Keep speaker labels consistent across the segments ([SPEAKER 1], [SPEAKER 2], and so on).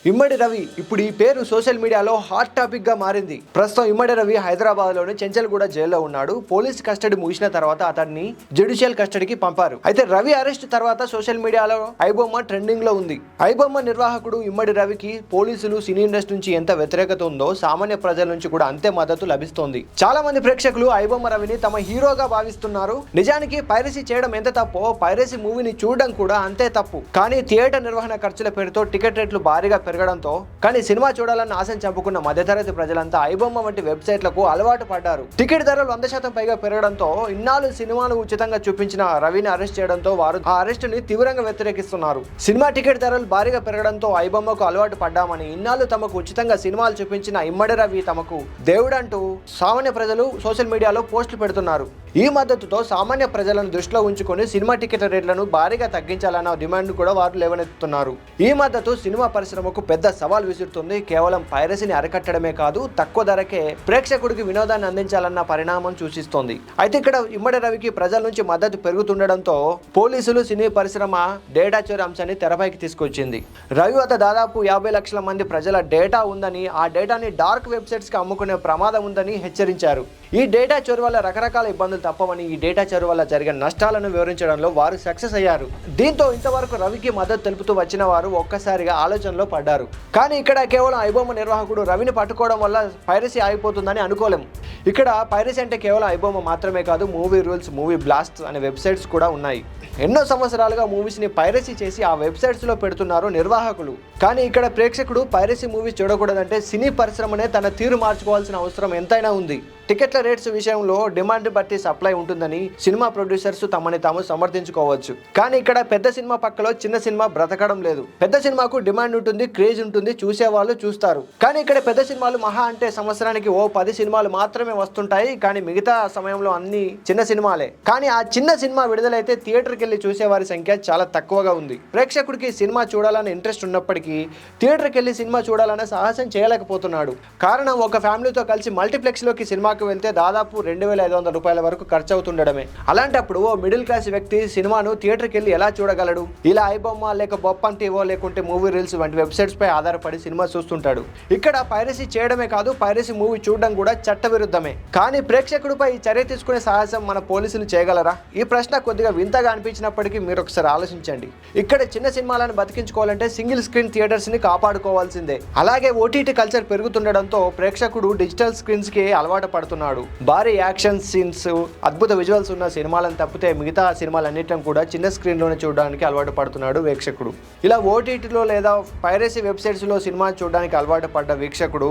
[SPEAKER 1] ఇమ్మడి రవి ఇప్పుడు ఈ పేరు సోషల్ మీడియాలో హాట్ టాపిక్ గా మారింది. ప్రస్తుతం ఇమ్మడి రవి హైదరాబాద్ లోని చెంచల్గూడ జైల్లో ఉన్నాడు. పోలీస్ కస్టడీ ముగిసిన తర్వాత అతన్ని జ్యుడిషియల్ కస్టడీకి పంపారు. అయితే రవి అరెస్ట్ తర్వాత సోషల్ మీడియాలో ఐబొమ్మ ట్రెండింగ్ లో ఉంది. ఐబొమ్మ నిర్వాహకుడు ఇమ్మడి రవికి పోలీసులు, సినీ ఇండస్ట్రీ నుంచి ఎంత వ్యతిరేకత ఉందో సామాన్య ప్రజల నుంచి కూడా అంతే మద్దతు లభిస్తోంది. చాలా మంది ప్రేక్షకులు ఐబొమ్మ రవిని తమ హీరోగా భావిస్తున్నారు. నిజానికి పైరసీ చేయడం ఎంత తప్పో పైరసీ మూవీని చూడడం కూడా అంతే తప్పు. కానీ థియేటర్ నిర్వహణ ఖర్చుల పేరుతో టికెట్ రేట్లు భారీగా పెరగడంతో కానీ సినిమా చూడాలన్న ఆశను చంపుకున్న మధ్యతరగతి ప్రజలంతా ఐబొమ్మ వంటి వెబ్సైట్లకు అలవాటు పడ్డారు. టికెట్ ధరలు 100% పైగా పెరగడంతో ఇన్నాళ్ళు సినిమాలు ఉచితంగా చూపించిన రవిని అరెస్ట్ చేయడంతో వారు ఆ అరెస్ట్ ని తీవ్రంగా వ్యతిరేకిస్తున్నారు. సినిమా టికెట్ ధరలు భారీగా పెరగడంతో ఐబొమ్మకు అలవాటు పడ్డామని, ఇన్నాళ్ళు తమకు ఉచితంగా సినిమాలు చూపించిన ఇమ్మడి రవి తమకు దేవుడంటూ సామాన్య ప్రజలు సోషల్ మీడియాలో పోస్టులు పెడుతున్నారు. ఈ మద్దతుతో సామాన్య ప్రజలను దృష్టిలో ఉంచుకొని సినిమా టికెట్ రేట్లను భారీగా తగ్గించాలన్న డిమాండ్ కూడా వారు లేవనెత్తుతున్నారు. ఈ మద్దతు సినిమా పరిశ్రమకు పెద్ద సవాల్ విసురుతుంది. కేవలం పైరసీని అరికట్టడమే కాదు, తక్కువ ధరకే ప్రేక్షకుడికి వినోదాన్ని అందించాలన్న పరిణామం సూచిస్తోంది. అయితే ఇక్కడ ఇమ్మడి రవికి ప్రజల నుంచి మద్దతు పెరుగుతుండడంతో పోలీసులు సినీ పరిశ్రమ డేటా చోరీ అంశాన్ని తెరపైకి తీసుకొచ్చింది. రవి వద్ద దాదాపు 50 లక్షల మంది ప్రజల డేటా ఉందని, ఆ డేటాని డార్క్ వెబ్సైట్స్ కి అమ్ముకునే ప్రమాదం ఉందని హెచ్చరించారు. ఈ డేటా చోరీ వల్ల రకరకాల ఇబ్బందులు తప్పవని, ఈ డేటా చోరీ వల్ల జరిగిన నష్టాలను వివరించడంలో వారు సక్సెస్ అయ్యారు. దీంతో ఇంతవరకు రవికి మద్దతు తెలుపుతూ వచ్చిన వారు ఒక్కసారిగా ఆలోచనలో పడ్డారు. కానీ ఇక్కడ కేవలం ఐబొమ్మ నిర్వాహకుడు రవిని పట్టుకోవడం వల్ల పైరసీ ఆగిపోతుందని అనుకోలేము. ఇక్కడ పైరసీ అంటే కేవలం ఐబొమ్మ మాత్రమే కాదు, మూవీ రూల్స్, మూవీ బ్లాస్ట్ అనే వెబ్సైట్స్ కూడా ఉన్నాయి. ఎన్నో సంవత్సరాలుగా మూవీస్ ని పైరసీ చేసి ఆ వెబ్సైట్స్ లో పెడుతున్నారు నిర్వాహకులు. కానీ ఇక్కడ ప్రేక్షకుడు పైరసీ మూవీస్ చూడకూడదంటే సినీ పరిశ్రమనే తన తీరు మార్చుకోవాల్సిన అవసరం ఎంతైనా ఉంది. టికెట్ల రేట్స్ విషయంలో డిమాండ్ బట్టి సప్లై ఉంటుందని సినిమా ప్రొడ్యూసర్స్ తమని తాము సమర్థించుకోవచ్చు. కానీ ఇక్కడ పెద్ద సినిమా పక్కలో చిన్న సినిమా బ్రతకడం లేదు. పెద్ద సినిమాకు డిమాండ్ ఉంటుంది, క్రేజ్ ఉంటుంది, చూసేవాళ్ళు చూస్తారు. కానీ ఇక్కడ పెద్ద సినిమాలు మహా అంటే సంవత్సరానికి 10 సినిమాలు మాత్రమే వస్తుంటాయి. కానీ మిగతా సమయంలో అన్ని చిన్న సినిమాలే. కానీ ఆ చిన్న సినిమా విడుదలైతే థియేటర్కి వెళ్ళి చూసేవారి సంఖ్య చాలా తక్కువగా ఉంది. ప్రేక్షకుడికి సినిమా చూడాలనే ఇంట్రెస్ట్ ఉన్నప్పటికీ థియేటర్కి వెళ్ళి సినిమా చూడాలనే సాహసం చేయలేకపోతున్నాడు. కారణం, ఒక ఫ్యామిలీతో కలిసి మల్టీప్లెక్స్ లోకి సినిమాకు వెళ్తే దాదాపు 2500 రూపాయల వరకు ఖర్చు అవుతుండడమే. అలాంటప్పుడు ఓ మిడిల్ క్లాస్ వ్యక్తి సినిమాను థియేటర్కి వెళ్ళి ఎలా చూడగలడు? ఇలా ఐబొమ్మ లేక బొప్పం టీవో లేకుంటే మూవీ రీల్స్ వంటి వెబ్సైట్స్ పై ఆధారపడి సినిమా చూస్తుంటాడు. ఇక్కడ పైరసీ చేయడమే కాదు, పైరసీ మూవీ చూడడం కూడా చట్టవిరుద్ధమే. కానీ ప్రేక్షకుడిపై చర్య తీసుకునే సాహసం మన పోలీసులు చేయగలరా? ఈ ప్రశ్న కొద్దిగా వింతగా అనిపించినప్పటికీ మీరు ఒకసారి ఆలోచించండి. ఇక్కడ చిన్న సినిమాలను బతికించుకోవాలంటే సింగిల్ స్క్రీన్ థియేటర్స్ ని కాపాడుకోవాల్సిందే. అలాగే ఓటీటీ కల్చర్ పెరుగుతుండడంతో ప్రేక్షకుడు డిజిటల్ స్క్రీన్స్ కి అలవాటు పడుతున్నాడు. భారీ యాక్షన్ సీన్స్, అద్భుత విజువల్స్ ఉన్న సినిమాలను తప్పితే మిగతా సినిమాలన్నింటిని కూడా చిన్న స్క్రీన్ లోనే చూడడానికి అలవాటు పడుతున్నాడు వీక్షకుడు. ఇలా ఓటీటీలో లేదా పైరసీ వెబ్సైట్స్ లో సినిమా చూడడానికి అలవాటు పడ్డ వీక్షకుడు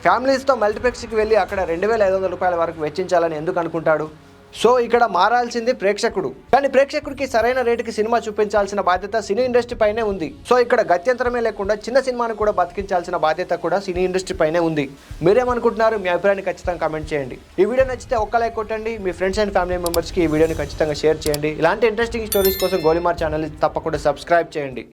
[SPEAKER 1] ఫ్యామిలీస్తో మల్టీప్లెక్స్కి వెళ్ళి అక్కడ 2500 రూపాయల వరకు వెచ్చించాలని ఎందుకు అనుకుంటాడు? సో ఇక్కడ మారాల్సింది ప్రేక్షకుడు. కానీ ప్రేక్షకుడికి సరైన రేటుకి సినిమా చూపించాల్సిన బాధ్యత సినీ ఇండస్ట్రీ పైనే ఉంది. సో ఇక్కడ గత్యంతరమే లేకుండా చిన్న సినిమాను కూడా బతికించాల్సిన బాధ్యత కూడా సినీ ఇండస్ట్రీ పైనే ఉంది. మీరేమనుకుంటున్నారు? మీ అభిప్రాయాన్ని ఖచ్చితంగా కామెంట్ చేయండి. ఈ వీడియో నచ్చితే ఒక్క లైక్ కొట్టండి. మీ ఫ్రెండ్స్ అండ్ ఫ్యామిలీ మెంబర్స్కి ఈ వీడియోని ఖచ్చితంగా షేర్ చేయండి. ఇలాంటి ఇంట్రెస్టింగ్ స్టోరీస్ కోసం గోలిమార్ ఛానల్ తప్పకుండా సబ్స్క్రైబ్ చేయండి.